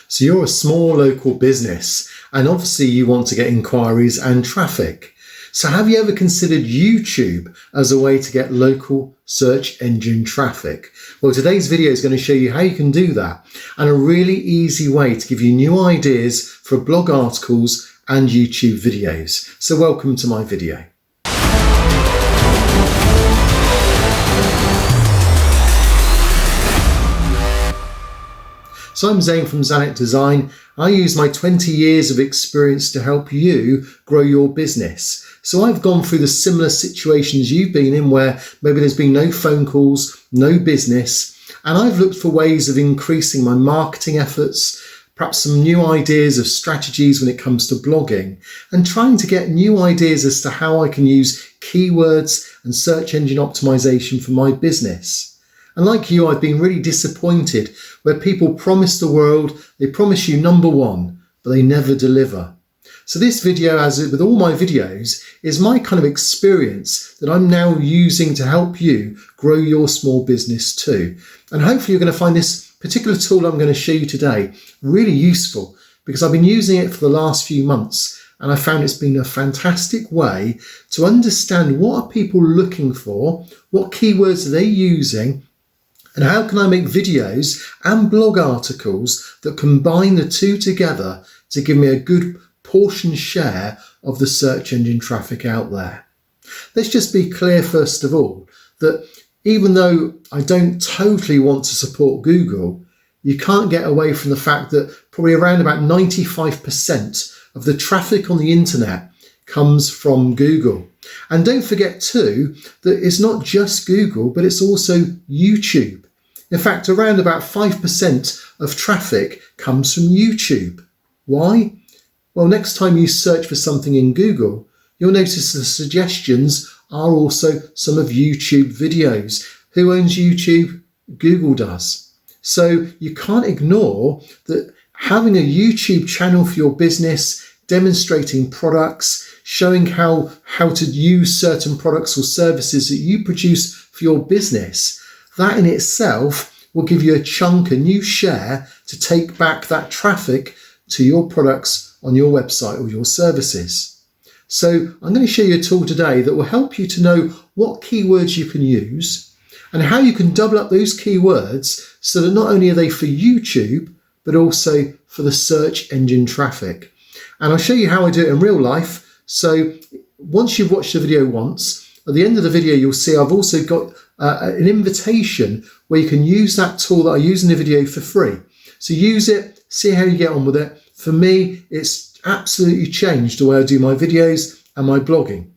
So you're a small local business and obviously you want to get inquiries and traffic. So have you ever considered YouTube as a way to get local search engine traffic? Well, today's video is going to show you how you can do that and a really easy way to give you new ideas for blog articles and YouTube videos. So welcome to my video. So I'm Zane from Zanet Design. I use my 20 years of experience to help you grow your business. So I've gone through the similar situations you've been in where maybe there's been no phone calls, no business, and I've looked for ways of increasing my marketing efforts, perhaps some new ideas of strategies when it comes to blogging, and trying to get new ideas as to how I can use keywords and search engine optimization for my business. And like you, I've been really disappointed where people promise the world, they promise you number one, but they never deliver. So this video, as with all my videos, is my kind of experience that I'm now using to help you grow your small business too. And hopefully you're going to find this particular tool I'm going to show you today really useful, because I've been using it for the last few months and I found it's been a fantastic way to understand what are people looking for, what keywords are they using, and how can I make videos and blog articles that combine the two together to give me a good portion share of the search engine traffic out there. Let's just be clear first of all that even though I don't totally want to support Google, you can't get away from the fact that probably around about 95% of the traffic on the internet comes from Google. And don't forget too that it's not just Google, but it's also YouTube. In fact, around about 5% of traffic comes from YouTube. Why? Well, next time you search for something in Google, you'll notice the suggestions are also some of YouTube videos. Who owns YouTube? Google does. So you can't ignore that having a YouTube channel for your business, demonstrating products, showing how to use certain products or services that you produce for your business, that in itself will give you a chunk, a new share to take back that traffic to your products on your website or your services. So I'm going to show you a tool today that will help you to know what keywords you can use and how you can double up those keywords so that not only are they for YouTube, but also for the search engine traffic. And I'll show you how I do it in real life. So once you've watched the video once, at the end of the video, you'll see I've also got an invitation where you can use that tool that I use in the video for free. So use it, see how you get on with it. For me, it's absolutely changed the way I do my videos and my blogging.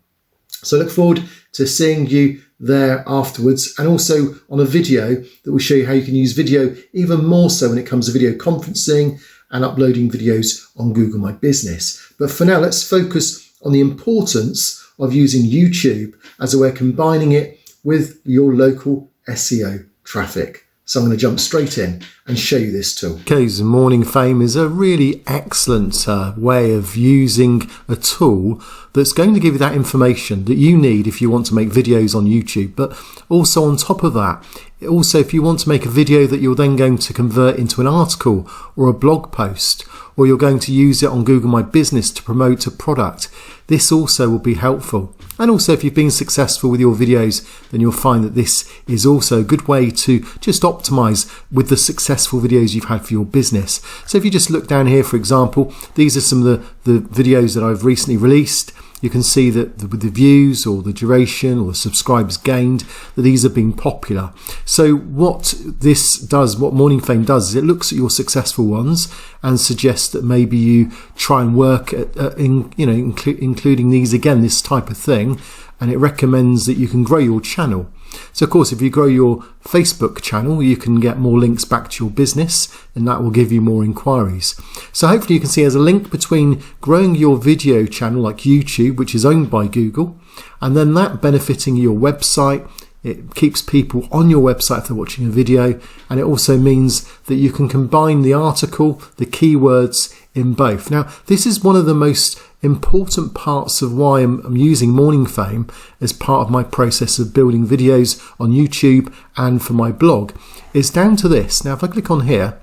So I look forward to seeing you there afterwards, and also on a video that will show you how you can use video even more so when it comes to video conferencing and uploading videos on Google My Business. But for now, let's focus on the importance of using YouTube as a way of combining it with your local SEO traffic. So I'm going to jump straight in and show you this tool. Okay, so Morningfame is a really excellent way of using a tool that's going to give you that information that you need if you want to make videos on YouTube. But also on top of that, also if you want to make a video that you're then going to convert into an article or a blog post, or you're going to use it on Google My Business to promote a product, this also will be helpful. And also if you've been successful with your videos, then you'll find that this is also a good way to just optimize with the successful videos you've had for your business. So if you just look down here, for example, these are some of the videos that I've recently released. You can see that with the views or the duration or the subscribers gained, that these have been popular. So what this does, what Morningfame does, is it looks at your successful ones and suggests that maybe you try and work at including these again, this type of thing, and it recommends that you can grow your channel. So of course, if you grow your Facebook channel, you can get more links back to your business, and that will give you more inquiries. So hopefully you can see there's a link between growing your video channel like YouTube, which is owned by Google, and then that benefiting your website. It keeps people on your website if they're watching a video, and it also means that you can combine the article, the keywords in both. Now, this is one of the most important parts of why I'm using Morningfame as part of my process of building videos on YouTube and for my blog. It's down to this. Now, if I click on here,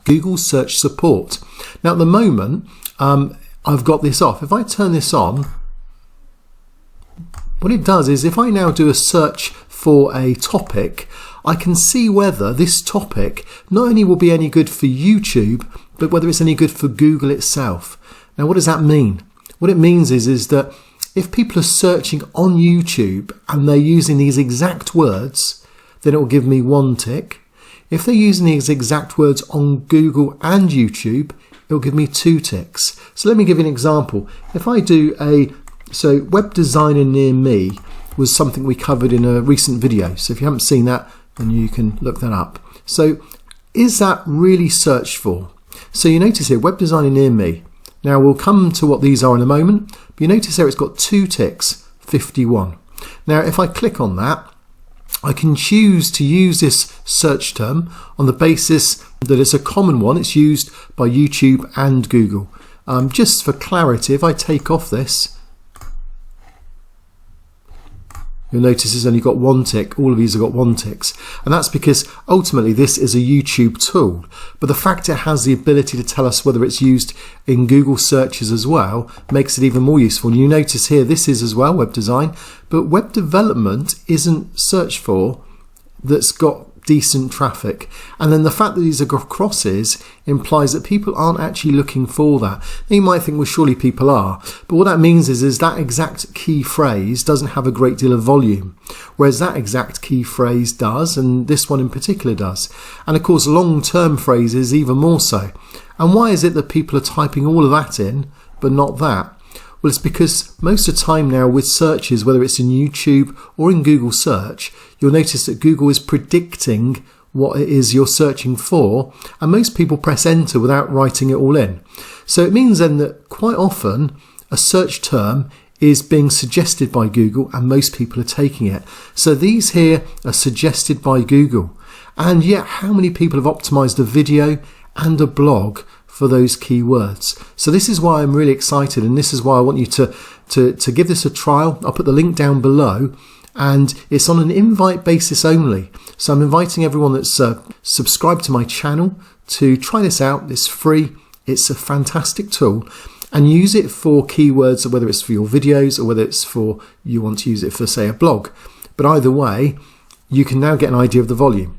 Google search support. Now at the moment, I've got this off. If I turn this on, what it does is if I now do a search for a topic, I can see whether this topic not only will be any good for YouTube, but whether it's any good for Google itself. Now, what does that mean? What it means is that if people are searching on YouTube and they're using these exact words, then it will give me 1 tick. If they're using these exact words on Google and YouTube, it will give me 2 ticks. So let me give you an example. If I do so web designer near me was something we covered in a recent video. So if you haven't seen that, then you can look that up. So is that really searched for? So you notice here, web designer near me. Now we'll come to what these are in a moment, but you notice there it's got 2 ticks, 51. Now if I click on that, I can choose to use this search term on the basis that it's a common one. It's used by YouTube and Google. Just for clarity, if I take off this, you'll notice it's only got 1 tick. All of these have got 1 ticks. And that's because ultimately this is a YouTube tool. But the fact it has the ability to tell us whether it's used in Google searches as well makes it even more useful. And you notice here this is as well web design, but web development isn't searched for that's got decent traffic. And then the fact that these are crosses implies that people aren't actually looking for that. Now you might think, well, surely people are, but what that means is that exact key phrase doesn't have a great deal of volume, whereas that exact key phrase does, and this one in particular does. And of course long-term phrases even more so. And why is it that people are typing all of that in but not that? Well, it's because most of the time now with searches, whether it's in YouTube or in Google search, you'll notice that Google is predicting what it is you're searching for, and most people press enter without writing it all in. So it means then that quite often a search term is being suggested by Google and most people are taking it. So these here are suggested by Google. And yet how many people have optimized a video and a blog for those keywords? So this is why I'm really excited, and this is why I want you to give this a trial. I'll put the link down below, and it's on an invite basis only. So I'm inviting everyone that's subscribed to my channel to try this out. It's free. It's a fantastic tool, and use it for keywords, whether it's for your videos or whether it's for you want to use it for, say, a blog. But either way, you can now get an idea of the volume.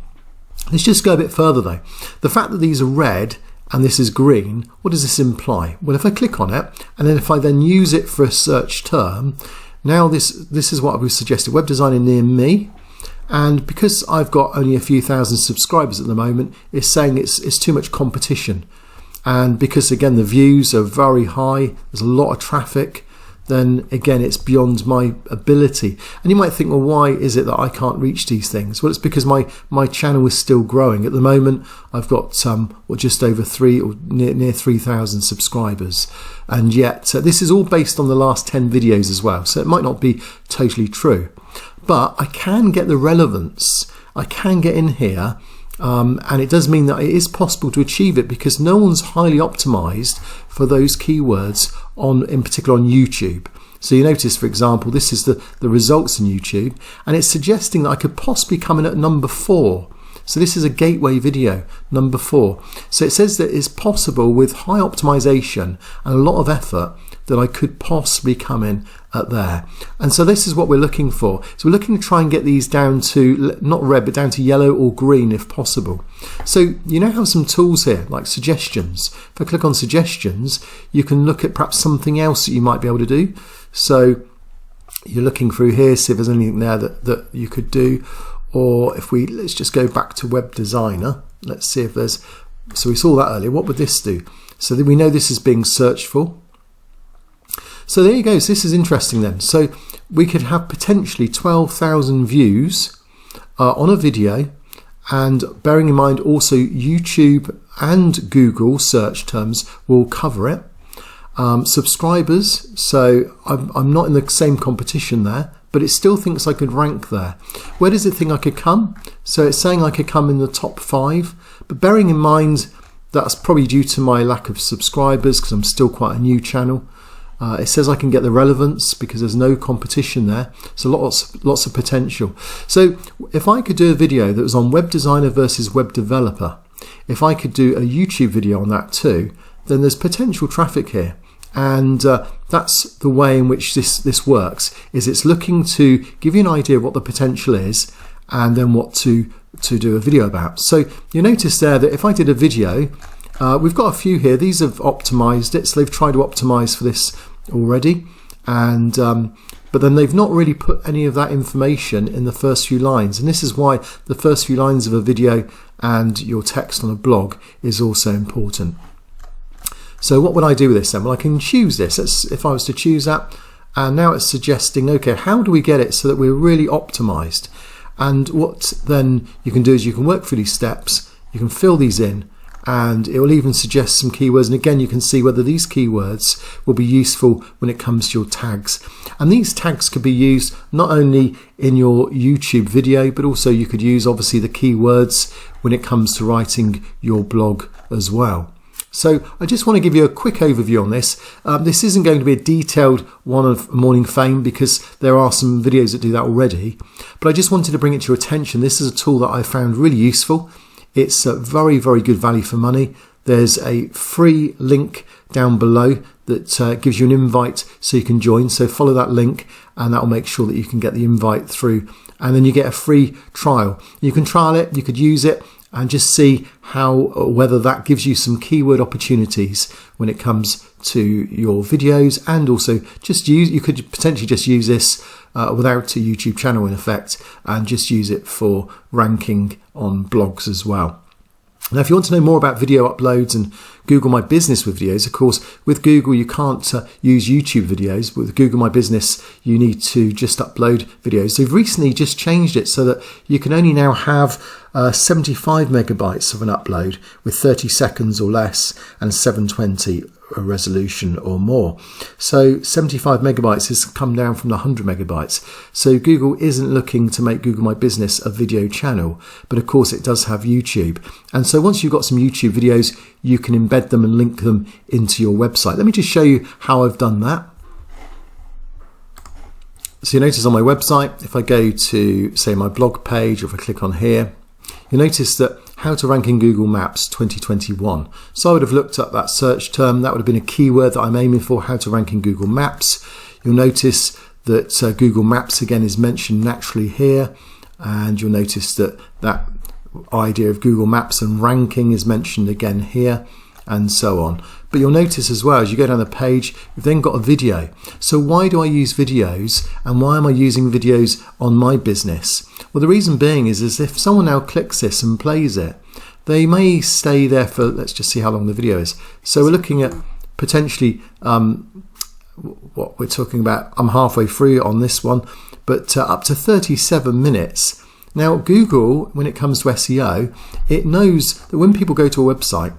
Let's just go a bit further though. The fact that these are red and this is green, what does this imply? Well, if I click on it, and then if I then use it for a search term, now this is what we've suggested, web designer near me. And because I've got only a few thousand subscribers at the moment, it's saying it's too much competition. And because again, the views are very high, there's a lot of traffic, then again, it's beyond my ability. And you might think, well, why is it that I can't reach these things? Well, it's because my channel is still growing. At the moment, I've got just over near 3,000 subscribers. And yet, this is all based on the last 10 videos as well. So it might not be totally true. But I can get the relevance. I can get in here. And it does mean that it is possible to achieve it because no one's highly optimized for those keywords in particular on YouTube. So you notice, for example, this is the results in YouTube, and it's suggesting that I could possibly come in at number 4. So this is a gateway video, number 4. So it says that it's possible with high optimization and a lot of effort that I could possibly come in at there. And so this is what we're looking for. So we're looking to try and get these down to, not red, but down to yellow or green if possible. So you now have some tools here, like suggestions. If I click on suggestions, you can look at perhaps something else that you might be able to do. So you're looking through here, see if there's anything there that you could do. Or if let's just go back to web designer. Let's see if there's, so we saw that earlier. What would this do? So that we know this is being searched for. So there you go. So this is interesting then. So we could have potentially 12,000 views on a video, and bearing in mind also YouTube and Google search terms will cover it. Subscribers, so I'm not in the same competition there, but it still thinks I could rank there. Where does it think I could come? So it's saying I could come in the top 5, but bearing in mind that's probably due to my lack of subscribers because I'm still quite a new channel. It says I can get the relevance because there's no competition there. So lots of potential. So if I could do a video that was on web designer versus web developer, if I could do a YouTube video on that too, then there's potential traffic here. And that's the way in which this works, is it's looking to give you an idea of what the potential is and then what to do a video about. So you notice there that if I did a video, we've got a few here. These have optimized it, so they've tried to optimize for this already, and but then they've not really put any of that information in the first few lines, and this is why the first few lines of a video and your text on a blog is also important. So what would I do with this then? Well, I can choose this. If I was to choose that, and now it's suggesting, okay, how do we get it so that we're really optimized? And what then you can do is you can work through these steps, you can fill these in, and it will even suggest some keywords. And again, you can see whether these keywords will be useful when it comes to your tags. And these tags could be used not only in your YouTube video, but also you could use obviously the keywords when it comes to writing your blog as well. So I just want to give you a quick overview on this. This isn't going to be a detailed one of Morningfame because there are some videos that do that already, but I just wanted to bring it to your attention. This is a tool that I found really useful. It's very, very good value for money. There's a free link down below that gives you an invite so you can join. So follow that link and that will make sure that you can get the invite through, and then you get a free trial. You can trial it, you could use it, and just see whether that gives you some keyword opportunities when it comes to your videos, and also you could potentially just use this without a YouTube channel in effect, and just use it for ranking on blogs as well. Now, if you want to know more about video uploads and Google My Business with videos, of course, with Google you can't use YouTube videos. With Google My Business, you need to just upload videos. They've recently just changed it so that you can only now have 75 megabytes of an upload with 30 seconds or less and 720 resolution or more. So 75 megabytes has come down from the 100 megabytes. So Google isn't looking to make Google My Business a video channel, but of course it does have YouTube. And so once you've got some YouTube videos, you can embed them and link them into your website. Let me just show you how I've done that. So you notice on my website, if I go to say my blog page, or if I click on here, you notice that how to rank in Google Maps 2021. So I would have looked up that search term. That would have been a keyword that I'm aiming for, how to rank in Google Maps. You'll notice that Google Maps again is mentioned naturally here, and you'll notice that that idea of Google Maps and ranking is mentioned again here, and so on. But you'll notice as well, as you go down the page, you've then got a video. So why do I use videos, and why am I using videos on my business? Well, the reason being is if someone now clicks this and plays it, they may stay there for, let's just see how long the video is. So we're looking at potentially what we're talking about. I'm halfway through on this one, but up to 37 minutes. Now Google, when it comes to SEO, it knows that when people go to a website,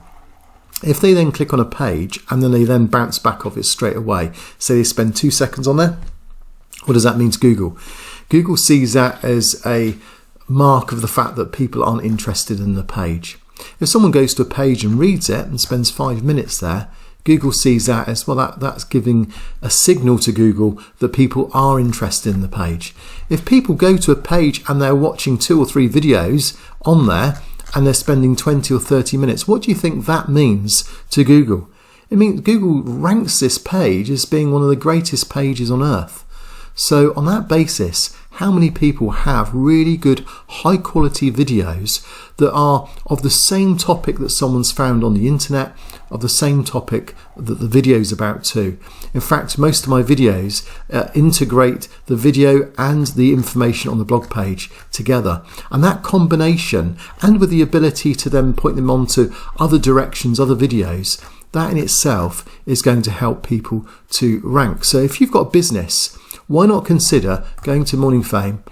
if they then click on a page and then they then bounce back off it straight away, say they spend 2 seconds on there, what does that mean to Google? Google sees that as a mark of the fact that people aren't interested in the page. If someone goes to a page and reads it and spends 5 minutes there, Google sees that as, well, that's giving a signal to Google that people are interested in the page. If people go to a page and they're watching 2 or 3 videos on there, and they're spending 20 or 30 minutes, what do you think that means to Google? It means Google ranks this page as being one of the greatest pages on earth. So on that basis, how many people have really good high quality videos that are of the same topic that someone's found on the internet, of the same topic that the video is about too? In fact, most of my videos integrate the video and the information on the blog page together. And that combination, and with the ability to then point them onto other directions, other videos, that in itself is going to help people to rank. So if you've got a business, why not consider going to Morningfame,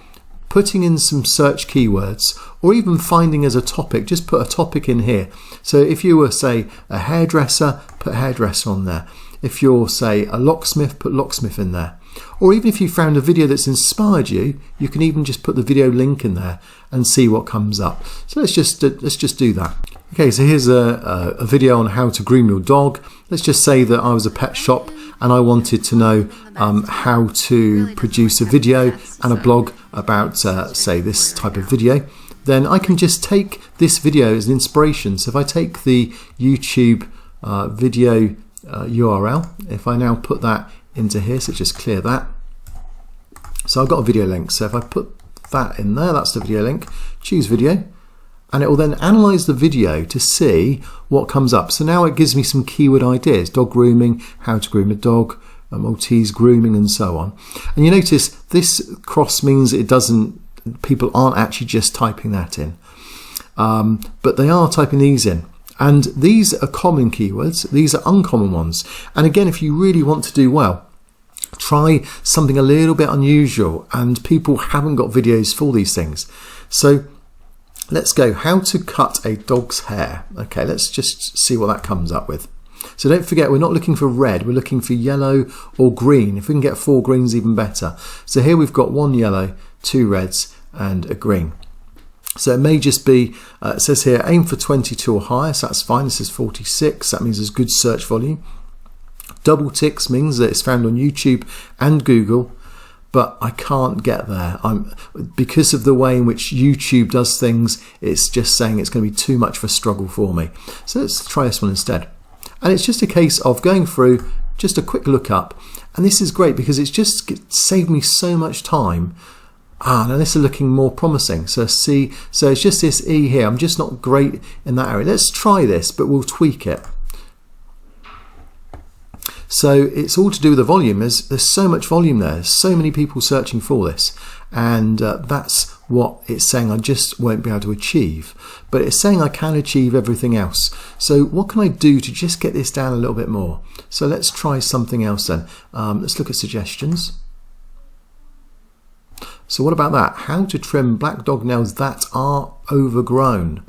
putting in some search keywords, or even finding as a topic, just put a topic in here. So if you were, say, a hairdresser, put hairdresser on there. If you're, say, a locksmith, put locksmith in there. Or even if you found a video that's inspired you, you can even just put the video link in there and see what comes up. So let's just do that. Okay, so here's a video on how to groom your dog. Let's just say that I was a pet shop and I wanted to know how to produce a video and a blog about, say, this type of video. then I can just take this video as an inspiration. So if I take the YouTube video URL, if I now put that into here, so just clear that. So I've got a video link. So if I put that in there, that's the video link, choose video, and it will then analyze the video to see what comes up. So now it gives me some keyword ideas: dog grooming, how to groom a dog, Maltese grooming, and so on. And you notice this cross means people aren't actually just typing that in, but they are typing these in. And these are common keywords, these are uncommon ones. And again, if you really want to do well, try something a little bit unusual, and people haven't got videos for these things. So let's go, how to cut a dog's hair. Okay, let's just see what that comes up with. So don't forget, we're not looking for red, we're looking for yellow or green. If we can get 4 greens, even better. So here we've got 1 yellow, 2 reds and a green. So it may just be, it says here, aim for 22 or higher, so that's fine. This is 46, that means there's good search volume. Double ticks means that it's found on YouTube and Google, but I can't get there. Because of the way in which YouTube does things, it's just saying it's going to be too much of a struggle for me. So let's try this one instead. And it's just a case of going through, just a quick look up, and this is great because it's just saved me so much time. Now this is looking more promising. So C, so it's just this E here. I'm just not great in that area. Let's try this, but we'll tweak it. So it's all to do with the volume. There's so much volume there. There's so many people searching for this, and that's what it's saying I just won't be able to achieve. But it's saying I can achieve everything else. So what can I do to just get this down a little bit more? So let's try something else then. Let's look at suggestions. So what about that? How to trim black dog nails that are overgrown.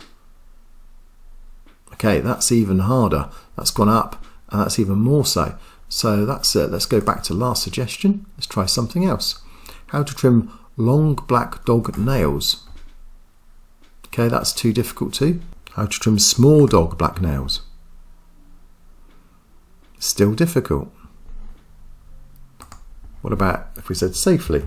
Okay, that's even harder. That's gone up, and that's even more so. So that's it. Let's go back to last suggestion. Let's try something else. How to trim long black dog nails. Okay, that's too difficult too. How to trim small dog black nails. Still difficult. What about if we said safely?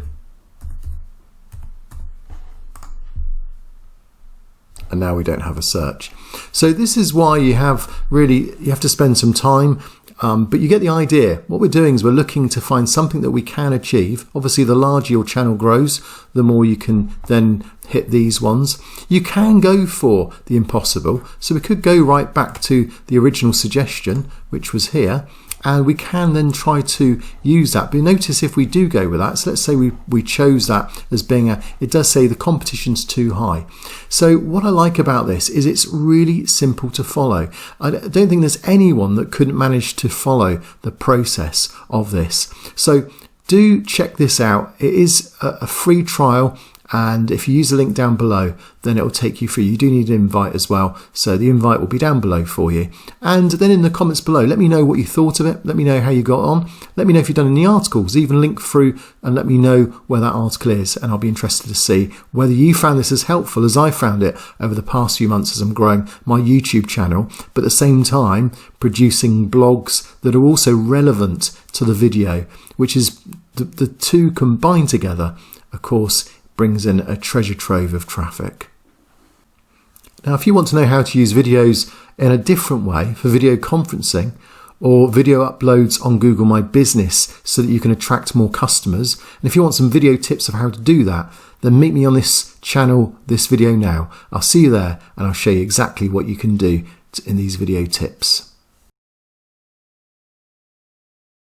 And now we don't have a search. So this is why you have to spend some time, but you get the idea. What we're doing is we're looking to find something that we can achieve. Obviously, the larger your channel grows, the more you can then hit these ones. You can go for the impossible. So we could go right back to the original suggestion, which was here, and we can then try to use that. But notice if we do go with that, so let's say we chose that as being it does say the competition's too high. So what I like about this is it's really simple to follow. I don't think there's anyone that couldn't manage to follow the process of this. So do check this out. It is a free trial, and if you use the link down below, then it will take you through. You do need an invite as well, so the invite will be down below for you. And then in the comments below, let me know what you thought of it. Let me know how you got on. Let me know if you've done any articles. Even link through and let me know where that article is, and I'll be interested to see whether you found this as helpful as I found it over the past few months as I'm growing my YouTube channel, but at the same time producing blogs that are also relevant to the video, which is the two combined together, of course, brings in a treasure trove of traffic. Now, if you want to know how to use videos in a different way for video conferencing or video uploads on Google My Business so that you can attract more customers, and if you want some video tips of how to do that, then meet me on this channel, this video now. I'll see you there, and I'll show you exactly what you can do in these video tips.